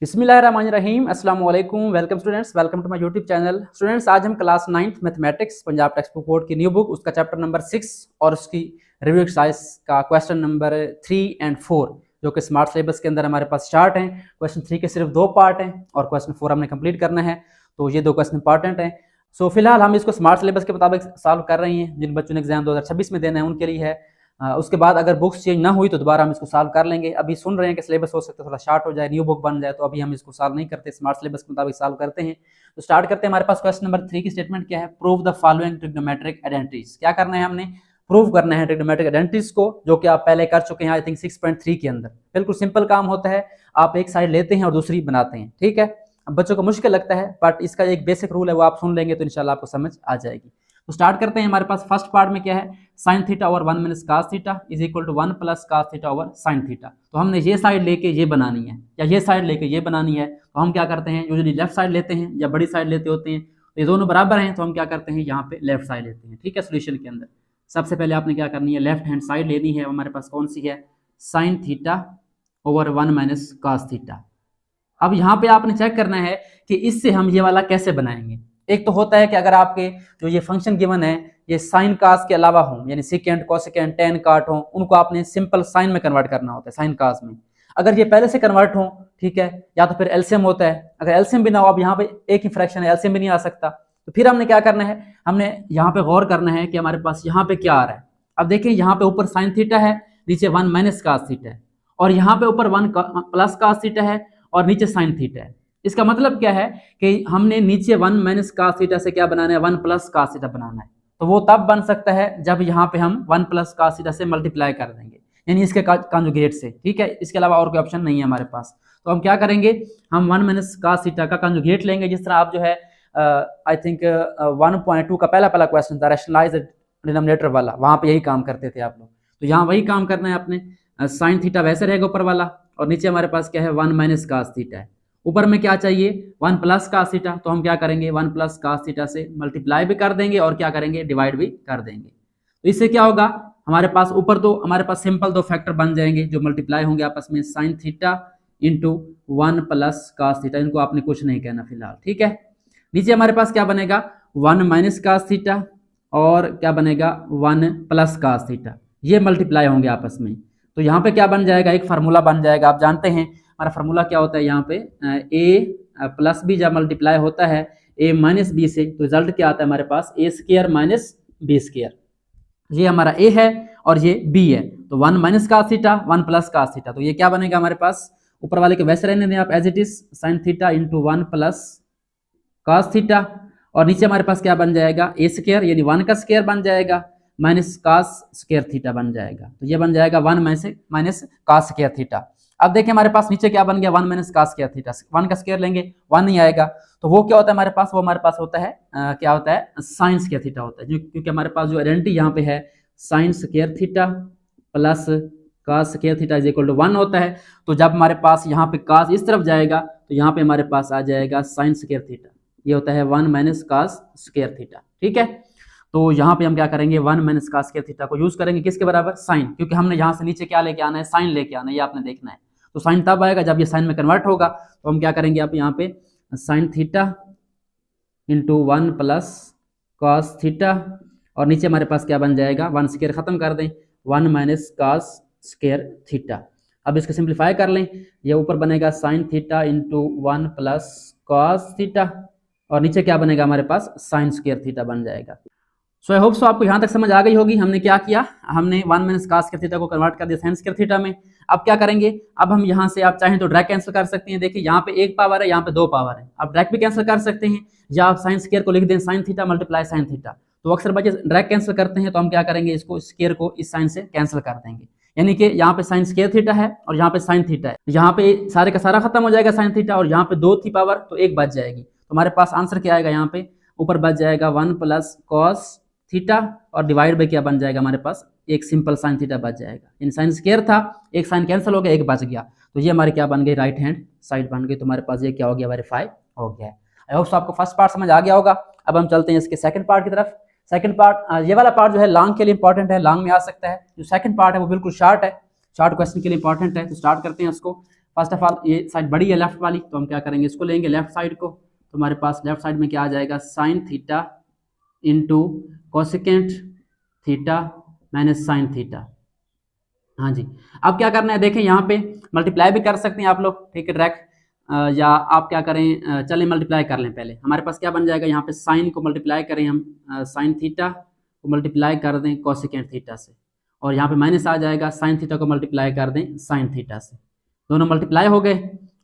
बिस्मिल्लाहिर्रहमानिर्रहीम अस्सलाम वालेकुम। Welcome students, welcome to my YouTube channel. Students, आज हम class 9th mathematics Punjab text book board की न्यू बुक उसका चैप्टर नंबर 6 और उसकी रिव्यू एक्सरसाइज का क्वेश्चन नंबर 3 और 4 जो कि स्मार्ट सिलेबस के अंदर हमारे पास स्टार्ट हैं। क्वेश्चन 3 के सिर्फ 2 पार्ट हैं और क्वेश्चन 4 हमने कंप्लीट करना है, तो ये 2 क्वेश्चन इंपॉर्टेंट हैं। सो फिलहाल हम इसको स्मार्ट सिलेबस के मुताबिक सॉल्व कर रहे हैं। जिन बच्चों ने एग्जाम 2026 में देना है उनके लिए है। उसके बाद अगर बुक्स चेंज ना हुई तो दोबारा हम इसको सॉल्व कर लेंगे। अभी सुन रहे हैं कि सिलेबस हो सकता है थोड़ा शार्ट हो जाए, न्यू बुक बन जाए, तो अभी हम इसको सॉल्व नहीं करते, स्मार्ट सिलेबस के मुताबिक सॉल्व करते हैं। तो स्टार्ट करते हैं। हमारे पास क्वेश्चन नंबर 3 की स्टेटमेंट क्या है? Prove the following trigonometric identities. क्या करना है? हमने प्रूव करना है ट्रिग्नोमेट्रिक आइडेंटिटीज को, जो कि आप पहले कर चुके हैं आई थिंक 6.3 के अंदर। बिल्कुल सिंपल काम होता है, आप एक साइड लेते हैं और दूसरी बनाते हैं, ठीक है। अब बच्चों को मुश्किल लगता है, बट इसका एक बेसिक रूल है, वो आप सुन लेंगे तो इंशाल्लाह आपको समझ आ जाएगी। तो स्टार्ट करते हैं। हमारे पास फर्स्ट पार्ट में क्या है? Sine theta over 1 minus cos theta is equal to 1 plus cos theta over sine theta. तो हमने ये साइड लेके ये बनानी है या ये साइड लेके ये बनानी है, तो हम क्या करते हैं? यूजुअली लेफ्ट साइड लेते हैं या बड़ी साइड लेते होते हैं। तो ये दोनों बराबर हैं, तो हम क्या करते हैं? यहाँ पे लेफ्ट साइड लेते हैं, ठीक है। सोल्यूशन के अंदर सबसे पहले आपने क्या करनी है? लेफ्ट हैंड साइड लेनी है। हमारे पास कौन सी है? Sine theta over 1 minus cos theta. अब यहाँ पे आपने चेक करना है कि इससे हम ये वाला कैसे बनाएंगे। एक तो होता है कि अगर आपके जो ये फंक्शन गिवन है ये साइन कास के अलावा हो, यानी सेकेंड कोसेकेंड टेन काट हो, उनको आपने सिंपल साइन में कन्वर्ट करना होता है, साइन कास में। अगर ये पहले से कन्वर्ट हो, ठीक है, या तो फिर एलसीएम होता है। अगर एलसीएम भी ना हो, अब यहाँ पे एक ही फ्रैक्शन है, एलसीएम भी नहीं आ सकता, तो फिर हमने क्या करना है? हमने यहाँ पे गौर करना है कि हमारे पास यहाँ पे क्या आ रहा है। अब देखिए, यहाँ पे ऊपर साइन थीटा है, नीचे 1 माइनस कास थीटा है, और यहाँ पे ऊपर 1 प्लस कास थीटा है और नीचे साइन थीटा है। इसका मतलब क्या है कि हमने नीचे 1 माइनस कास थीटा से क्या बनाना है? 1 प्लस कास थीटा बनाना है। तो वो तब बन सकता है जब यहाँ पे हम 1 प्लस कास थीटा से मल्टीप्लाई कर देंगे, यानी इसके कॉन्जुगेट से, ठीक है। इसके अलावा और कोई ऑप्शन नहीं है हमारे पास। तो हम क्या करेंगे? हम 1 माइनस कास थीटा का कॉन्जुगेट लेंगे, जिस तरह आप जो है आई थिंक 1.2 का पहला क्वेश्चन था, रैशनलाइज डिनोमिनेटर वाला, वहां पे यही काम करते थे आप लोग। तो यहाँ वही काम करना है आपने। साइन थीटा वैसे रहेगा ऊपर वाला, और नीचे हमारे पास क्या है? 1 माइनस कास थीटा है। ऊपर में क्या चाहिए? 1 प्लस कास थीटा। तो हम क्या करेंगे? 1 प्लस कास थीटा से मल्टीप्लाई भी कर देंगे और क्या करेंगे? डिवाइड भी कर देंगे। तो इससे क्या होगा? हमारे पास ऊपर तो हमारे पास सिंपल 2 फैक्टर बन जाएंगे जो मल्टीप्लाई होंगे आपस में, sine theta into 1 plus cos theta. इनको आपने कुछ नहीं कहना फिलहाल, ठीक है। नीचे हमारे पास क्या बनेगा? 1 माइनस कास थीटा और क्या बनेगा? 1 प्लस कास थीटा। ये मल्टीप्लाई होंगे आपस में। तो यहाँ पे क्या बन जाएगा? एक फार्मूला बन जाएगा। आप जानते हैं हमारा फार्मूला क्या होता है? यहाँ पे ए प्लस बी जब मल्टीप्लाई होता है ए माइनस बी से, तो रिजल्ट क्या आता है हमारे पास? ए स्क्वायर माइनस बी स्क्वायर। ये हमारा ए है और ये बी है। तो 1 minus cos theta 1 plus cos theta, तो ये क्या बनेगा हमारे पास? ऊपर वाले के वैसे रहने दें आप as it is, sine theta into 1 plus cos theta, और नीचे हमारे पास क्या बन जाएगा? ए स्क्वायर, यानी 1 का स्क्वायर बन जाएगा, माइनस कास स्क्वायर थीटा बन जाएगा। तो ये बन जाएगा 1 माइनस कास स्क्वायर थीटा। अब देखिए हमारे पास नीचे क्या बन गया? 1 माइनस कास स्क्वायर थीटा। 1 का स्क्वायर लेंगे 1 नहीं आएगा, तो वो क्या होता है हमारे पास? वो हमारे पास होता है क्या होता है? साइन स्क्वायर थीटा होता है, क्योंकि हमारे पास जो आइडेंटिटी यहाँ पे है sine square theta plus cos square theta is equal to 1 होता है। तो जब हमारे पास यहाँ पे कास इस तरफ जाएगा तो यहाँ पे हमारे पास आ जाएगा साइन स्क्वायर थीटा। ये होता है 1 माइनस कास स्क्वायर थीटा, ठीक है। तो यहाँ पे हम क्या करेंगे? 1 माइनस कास स्क्वायर थीटा को यूज करेंगे किसके बराबर? साइन, क्योंकि हमने यहाँ से नीचे क्या लेके आना है? साइन लेके आना है, ये आपने देखना है। तो साइन तब आएगा जब ये साइन में कन्वर्ट होगा। तो हम क्या करेंगे? आप यहाँ पे sine theta into 1 plus cos theta, और नीचे हमारे पास क्या बन जाएगा? 1 स्क्वायर खत्म कर दें, 1 माइनस कास स्क्वायर थीटा। अब इसको सिंप्लीफाई कर लें, ये ऊपर बनेगा sine theta into 1 plus cos theta, और नीचे क्या बनेगा हमारे पास? साइन स्क्वायर थीटा बन जाएगा। सो आई होप सो आपको यहाँ तक समझ आ गई होगी। हमने क्या किया? हमने 1 माइनस कास स्क्वायर थीटा को कन्वर्ट कर दिया साइन स्क्वायर थीटा में। अब क्या करेंगे? अब हम यहाँ से आप चाहें तो डायरेक्ट कैंसिल कर सकते हैं। देखिए यहाँ पे 1 पावर है, यहाँ पे 2 पावर है। आप डायरेक्ट भी कैंसिल कर सकते हैं, या आप साइन स्क्वायर को लिख दें sine theta multiply sign theta. तो अक्सर बच्चे डायरेक्ट कैंसिल करते हैं, तो हम क्या करेंगे? इसको स्क्वायर को इस साइन से कैंसिल कर देंगे, यानी कि यहाँ पे साइन स्क्वायर थीटा है और यहाँ पे साइन थीटा है। यहाँ पे सारे का सारा खत्म हो जाएगा साइन थीटा, और यहाँ पे 2 थी पावर तो 1 बच जाएगी। तो हमारे पास आंसर क्या आएगा? यहाँ पे ऊपर बच जाएगा 1 प्लस कॉस थीटा, और डिवाइड बाई क्या बन जाएगा हमारे पास? एक सिंपल साइन थीटा बच जाएगा। इन साइन स्क्वायर था, एक साइन कैंसिल हो गया, एक बच गया। तो ये हमारी क्या बन गई? राइट हैंड साइड बन गई। तो हमारे पास ये क्या हो गया? वेरीफाई हो गया है। आई होप आपको फर्स्ट पार्ट समझ आ गया होगा। अब हम चलते हैं इसके सेकंड पार्ट की तरफ। सेकंड पार्ट, ये वाला पार्ट जो है लॉन्ग के लिए इंपॉर्टेंट है, लॉन्ग में आ सकता है। जो सेकंड पार्ट है वो बिल्कुल शॉर्ट है, शॉर्ट क्वेश्चन के लिए इंपॉर्टेंट है। तो स्टार्ट करते हैं उसको। फर्स्ट ऑफ ऑल ये साइड बड़ी है लेफ्ट वाली, तो हम क्या करेंगे, इसको लेंगे लेफ्ट साइड को। तो हमारे पास लेफ्ट साइड में क्या आ जाएगा, sign theta into cosecant theta minus sine theta. हाँ जी, अब क्या करना है, देखें यहाँ पे मल्टीप्लाई भी कर सकते हैं आप लोग, ठीक है, डायरेक्ट, या आप क्या करें, चलें मल्टीप्लाई कर लें पहले। हमारे पास क्या बन जाएगा, यहाँ पे साइन को मल्टीप्लाई करें हम, साइन थीटा को मल्टीप्लाई कर दें कोसेकेंट थीटा से, और यहाँ पे माइनस आ जाएगा, साइन थीटा को मल्टीप्लाई कर दें साइन थीटा से, दोनों मल्टीप्लाई हो गए।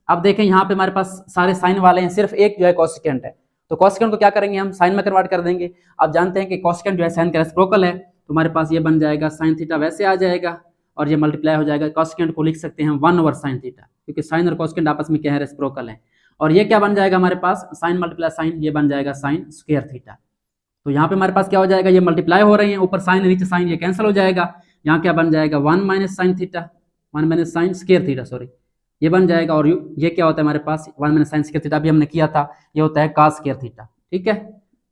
अब देखें यहाँ पे हमारे पास सारे साइन वाले हैं, सिर्फ एक जो है कोसेकेंट है, तो कोसेकेंट को क्या करेंगे, हम साइन में कन्वर्ट कर देंगे। आप जानते हैं कि कोसेकेंट जो है साइन का रेसिप्रोकल है, तो हमारे पास ये बन जाएगा साइन थीटा वैसे आ जाएगा, और ये मल्टीप्लाई हो जाएगा, कोसेकेंट को लिख सकते हैं 1/sin थीटा, क्योंकि साइन और कोसेकेंट आपस में क्या है, रेसिप्रोकल है। और ये क्या बन जाएगा हमारे पास, साइन मल्टीप्लाई साइन, ये बन जाएगा साइन स्क्वायर थीटा। तो यहाँ पे हमारे पास क्या हो जाएगा, ये मल्टीप्लाई हो रहे हैं, ऊपर साइन नीचे साइन, ये कैंसिल हो जाएगा। यहाँ क्या बन जाएगा, 1 - sin theta, 1 - sin square theta, sorry, ये बन जाएगा। और ये क्या होता है हमारे पास, 1 - sin स्क्वायर थीटा, अभी हमने किया था, ये होता है cos स्क्वायर थीटा, ठीक है।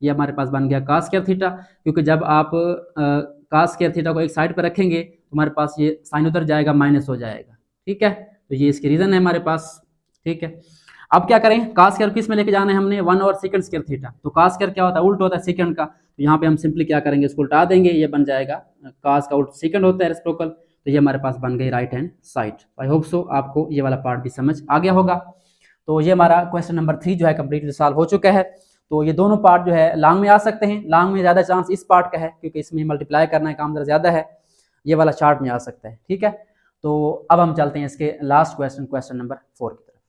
ये हमारे पास बन गया cos स्क्वायर थीटा, क्योंकि जब आप cos स्क्वायर थीटा को एक साइड पर रखेंगे तो हमारे पास ये साइन उधर जाएगा, माइनस हो जाएगा, ठीक है। तो ये इसकी रीजन है हमारे पास, ठीक है। अब क्या करें, cos स्क्वायर किस में लेके जाना है हमने, 1/sec स्क्वायर थीटा। तो cos स्क्वायर क्या होता है, उल्ट होता है सेकंड का, तो यहाँ पे हम सिंपली क्या करेंगे, इसको उल्टा देंगे, ये बन जाएगा cos का उल्ट सेकंड होता है रेसिप्रोकल, तो ये हमारे पास बन गई right hand side. I hope so आपको ये वाला पार्ट भी समझ आ गया होगा। तो ये हमारा क्वेश्चन नंबर 3 जो है कंप्लीटली सॉल्व हो चुका है। तो ये दोनों पार्ट जो है लॉन्ग में आ सकते हैं, लॉन्ग में ज़्यादा चांस इस पार्ट का है, क्योंकि इसमें मल्टीप्लाई करना है, काम ज़रा ज़्यादा है। ये वाला चार्ट में आ सकता है, ठीक है। तो अब हम चलते हैं इसके लास्ट क्वेश्चन, क्वेश्चन नंबर 4 की तरफ।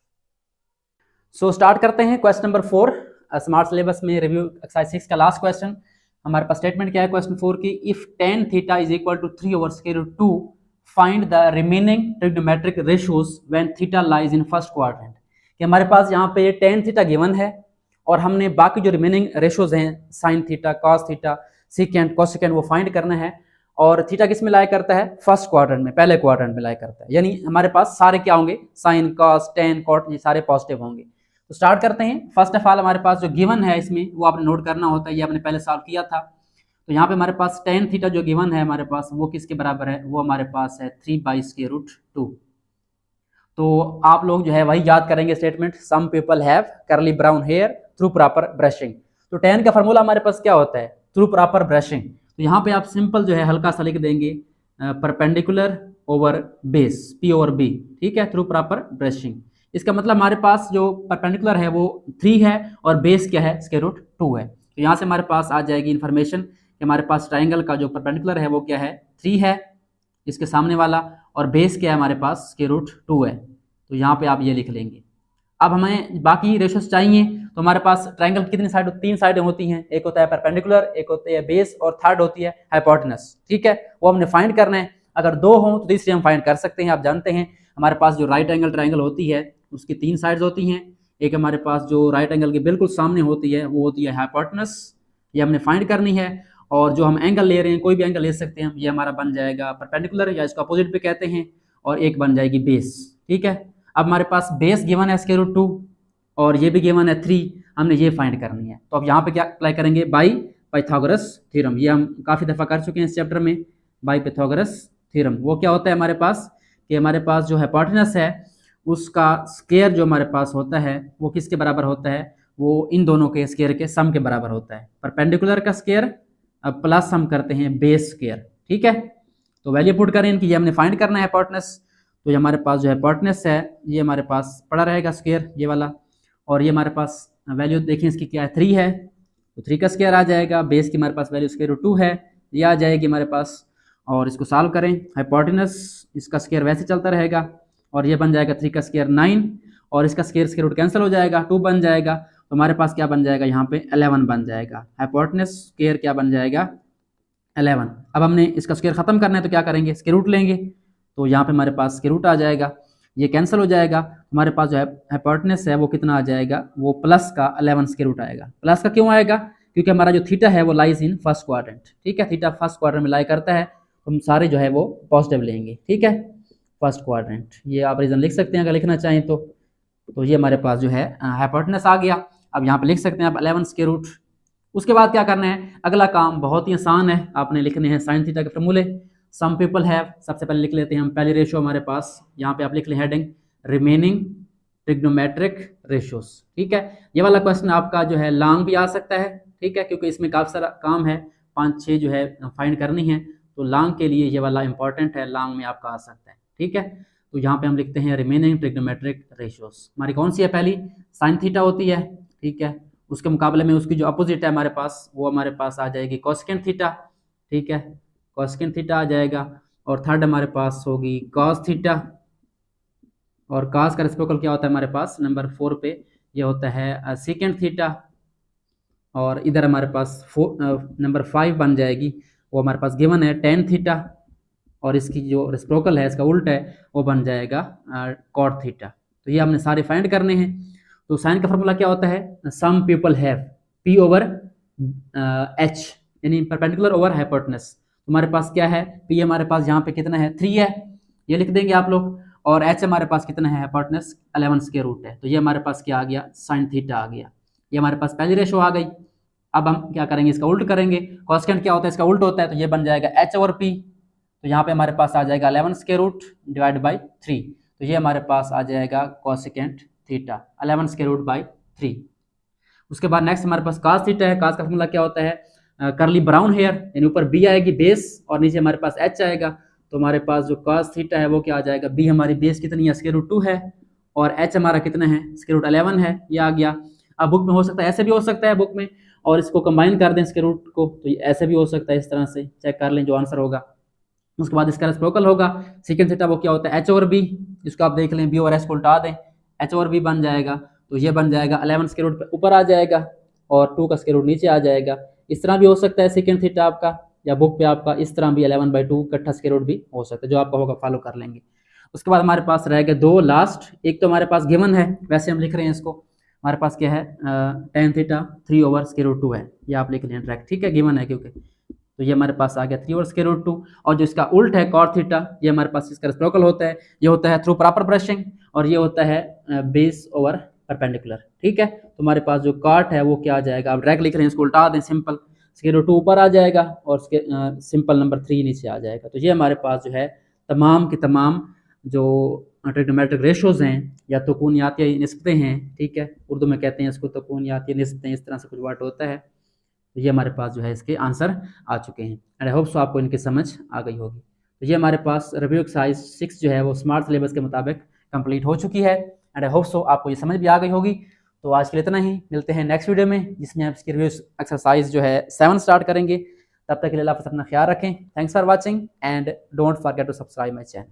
सो स्टार्ट करते हैं क्वेश्चन नंबर 4, स्मार्ट सिलेबस में रिव्यू एक्सरसाइज 6 का लास्ट क्वेश्चन। हमारे पास स्टेटमेंट क्या है क्वेश्चन 4 की, if tan theta is equal to 3/√2 find the remaining trigonometric ratios when theta lies in first quadrant. कि हमारे पास यहाँ पे tan थीटा गिवन है, और हमने बाकी जो रिमेनिंग रेशियोज हैं, sine theta, cos theta, secant, cosecant, वो फाइंड करना है। और थीटा किस में लाया करता है, फर्स्ट क्वाड्रेंट में, पहले क्वाड्रेंट में लाया करता है, यानी हमारे पास सारे क्या होंगे, साइन, कॉस, टेन, कॉट, ये सारे पॉजिटिव होंगे। तो स्टार्ट करते हैं। फर्स्ट ऑफ ऑल हमारे पास जो गिवन है इसमें, वो आपने नोट करना होता है, ये आपने पहले सॉल्व किया था। तो यहाँ पे हमारे पास tan थीटा जो गिवन है हमारे पास, वो किसके बराबर है, वो हमारे पास है 3/√2। तो आप लोग जो है वही याद करेंगे statement, some people have curly brown hair through proper brushing. तो tan का फॉर्मूला हमारे पास क्या होता है, थ्रू प्रॉपर ब्रशिंग। तो यहाँ पे आप सिंपल जो है हल्का सा लिख देंगे, परपेंडिकुलर ओवर बेस, P/B, ठीक है, थ्रू प्रॉपर ब्रशिंग। इसका मतलब हमारे पास जो परपेंडिकुलर है वो 3 है, और बेस क्या है, √2 है। तो यहाँ से हमारे पास आ जाएगी इन्फॉर्मेशन कि हमारे पास ट्राइंगल का जो परपेंडिकुलर है वो क्या है, 3 है, इसके सामने वाला, और बेस क्या है हमारे पास, √2 है। तो यहाँ पे आप ये लिख लेंगे। अब हमें बाकी रेशियोज चाहिए, तो हमारे पास ट्राइंगल की कितनी साइड, 3 साइडें होती हैं, एक होता है परपेंडिकुलर, एक होती है बेस, और थर्ड होती है हाइपोटेनस, ठीक है। वो हमने फाइंड करना है। अगर 2 हों तो तीसरी हम फाइंड कर सकते हैं। आप जानते हैं हमारे पास जो राइट एंगल ट्राइंगल होती है उसकी 3 साइड्स होती हैं। एक हमारे पास जो राइट एंगल के बिल्कुल सामने होती है वो होती है हाइपोटेनस, ये हमने फाइंड करनी है। और जो हम एंगल ले रहे हैं, कोई भी एंगल ले सकते हैं हम, ये हमारा बन जाएगा परपेंडिकुलर, या इसको अपोजिट भी कहते हैं, और एक बन जाएगी बेस, ठीक है। अब हमारे पास बेस गिवन है √2, और ये भी गिवन है 3, हमने ये फाइंड करनी है। तो अब यहाँ पे क्या अप्लाई करेंगे, बाई पाइथागोरस थ्योरम। ये हम काफ़ी दफ़ा कर चुके हैं इस चैप्टर में, बाई पाइथागोरस थ्योरम। वो क्या होता है हमारे पास, कि हमारे पास जो हाइपोटेनस है उसका स्क्वायर जो हमारे पास होता है वो किसके बराबर होता है, वो इन दोनों के स्क्वायर के सम के बराबर होता है। परपेंडिकुलर का स्क्वायर प्लस हम करते हैं बेस स्क्वायर, ठीक है। तो वैल्यू पुट करें इनकी, ये हमने फाइंड करना है हाइपोटेनस। तो ये हमारे पास जो हाइपोटेनस है ये हमारे पास पड़ा रहेगा स्क्वायर, ये वाला, और ये हमारे पास वैल्यू देखें इसकी क्या है, 3 है, तो 3 का स्क्वायर आ जाएगा। बेस की हमारे पास वैल्यू √2 है, ये आ जाएगी हमारे पास। और इसको सॉल्व करें, हाइपोटेनस इसका स्क्वायर वैसे चलता रहेगा, और ये बन जाएगा 3 का स्क्वायर 9, और इसका स्क्वायर रूट कैंसिल हो जाएगा, 2 बन जाएगा। तो हमारे पास क्या बन जाएगा, यहाँ पे 11 बन जाएगा। हाइपोटेनस स्क्वायर क्या बन जाएगा, 11। अब हमने इसका स्क्वायर खत्म करना है, तो क्या करेंगे, स्क्वायर रूट लेंगे। तो यहाँ पे हमारे पास स्क्वायर रूट आ जाएगा, ये कैंसिल हो जाएगा। हमारे पास जो है हाइपोटेनस है वो कितना आ जाएगा, वो प्लस का 11 स्क्वायर रूट आएगा। प्लस का क्यों आएगा, क्योंकि हमारा जो थीटा है वो लाइज इन फर्स्ट क्वाड्रेंट, ठीक है। थीटा फर्स्ट क्वाड्रेंट में लाई करता है, तो हम सारे जो है वो पॉजिटिव लेंगे, ठीक है, फर्स्ट क्वाड्रेंट। ये आप रीजन लिख सकते हैं अगर लिखना चाहें तो। तो ये हमारे पास जो है हाइपोटेनस आ गया। अब यहाँ पे लिख सकते हैं आप 11 स्क्वायर रूट। उसके बाद क्या करना है, अगला काम बहुत ही आसान है, आपने लिखने हैं साइन थीटा के फॉर्मूले। सम पीपल हैव, सबसे पहले लिख लेते हैं हम पहली रेशियो हमारे पास, यहाँ पे आप लिख लें हेडिंग रिमेनिंग ट्रिग्नोमेट्रिक रेशियोज। ठीक है, ये वाला क्वेश्चन आपका जो है लॉन्ग भी आ सकता है, ठीक है, क्योंकि इसमें काफ़ी सारा काम है, 5-6 जो है फाइंड करनी है, तो लॉन्ग के लिए ये वाला इंपॉर्टेंट है, लॉन्ग में आपका आ सकता है। ठीक है, तो यहाँ पे हम लिखते हैं रिमेनिंग ट्रिग्नोमेट्रिक रेशियोज। हमारी कौन सी है? पहली साइन थीटा होती है। ठीक है, उसके मुकाबले में उसकी जो अपोजिट है हमारे पास, वो हमारे पास आ जाएगी कोसेकेंट थीटा। ठीक है, कोसेकेंट थीटा आ जाएगा। और थर्ड हमारे पास होगी कॉस थीटा। और कॉस का रेसिप्रोकल क्या होता है हमारे पास? नंबर 4 पे ये होता है सेकेंट थीटा। और इधर हमारे पास नंबर 5 बन जाएगी, वो हमारे पास गिवन है टेन थीटा। और इसकी जो रेसिप्रोकल है, इसका उल्टा है, वो बन जाएगा कॉट थीटा। तो ये हमने सारे फाइंड करने हैं। तो साइन का फॉर्मूला क्या होता है? Some people have P over H, यानी परपेंडिकुलर ओवर हाइपोटेनस। हमारे पास क्या है? पी हमारे पास यहाँ पे कितना है? 3 है, ये लिख देंगे आप लोग। और एच हमारे पास कितना है? हाइपोटेनस 11 स्क्वायर रूट है। तो ये हमारे पास क्या आ गया? साइन थीटा आ गया। ये हमारे पास पहली रेशो आ गई। अब हम क्या करेंगे? इसका उल्ट करेंगे। कॉन्स्टेंट क्या होता है? इसका उल्ट होता है, तो ये बन जाएगा एच ओवर पी। तो यहाँ पे हमारे पास आ जाएगा 11 स्क्वायर रूट डिवाइड बाई 3। तो ये हमारे पास आ जाएगा cosecant theta 11 square root by 3। उसके बाद नेक्स्ट हमारे पास कास थीटा है। कास का फॉर्मूला क्या होता है? करली ब्राउन हेयर, यानी ऊपर बी आएगी बेस और नीचे हमारे पास एच आएगा। तो हमारे पास जो कास थीटा है वो क्या आ जाएगा? बी हमारी बेस कितनी है? स्क्वायर रूट 2 है। और एच हमारा कितना है? स्क्वायर रूट 11 है, ये आ गया। अब बुक में हो सकता है ऐसे भी हो सकता है बुक में, और इसको कंबाइन कर दें स्क्वायर रूट को, तो ये ऐसे भी हो सकता है, इस तरह से चेक कर लें जो आंसर होगा। उसके बाद इसका रेसिप्रोकल होगा सेकंड थीटा, वो क्या होता है? H over B. इसको आप देख लें, बी और एच को उल्टा दें, एच ओवर बी बन जाएगा। तो ये बन जाएगा 11 स्क्वायर रूट ऊपर आ जाएगा और 2 का स्क्वायर रूट नीचे आ जाएगा। इस तरह भी हो सकता है सेकंड थीटा आपका, या बुक पे आपका इस तरह भी 11/2 इकट्ठा स्क्वायर रूट भी हो सकता है, जो आपका होगा फॉलो कर लेंगे। उसके बाद हमारे पास रहेगा दो लास्ट। एक तो हमारे पास गिवन है, वैसे हम लिख रहे हैं इसको, हमारे पास क्या है? Tan theta 3 over square root 2 है, ये आप लिख लें डायरेक्ट। ठीक है, गिवन है क्योंकि, तो ये हमारे पास आ गया 3 ओवर स्क्वायर रूट 2। और जो इसका उल्ट है कॉट थीटा, ये हमारे पास इसका रेसिप्रोकल होता है, ये होता है थ्रू प्रॉपर ब्रशिंग, और ये होता है बेस ओवर परपेंडिकुलर। ठीक है, तो हमारे पास जो कॉट है वो क्या आ जाएगा? आप डायरेक्ट लिख रहे हैं, इसको उल्टा दें, सिंपल स्क्वायर रूट 2 ऊपर आ जाएगा और सिंपल नंबर 3 नीचे आ जाएगा। तो ये हमारे पास जो है तमाम की तमाम जो ट्रिग्नोमेट्रिक रेशोज हैं या तुकूनियाती निस्बतें हैं, ठीक है, उर्दू में कहते हैं इसको तुकूनियाती निस्बतें, इस तरह से कुछ वर्ड होता है। तो ये हमारे पास जो है इसके आंसर आ चुके हैं, एंड आई होप सो आपको इनकी समझ आ गई होगी। तो ये हमारे पास रिव्यू एक्सरसाइज 6 जो है वो स्मार्ट सिलेबस के मुताबिक कंप्लीट हो चुकी है, एंड आई होप सो आपको ये समझ भी आ गई होगी। तो आज के लिए इतना ही, मिलते हैं नेक्स्ट वीडियो में जिसमें आप इसकी रिव्यू एक्सरसाइज जो है 7 स्टार्ट करेंगे। तब तक के लिए आप अपना ख्याल रखें। Thanks for watching and don't forget to subscribe my channel.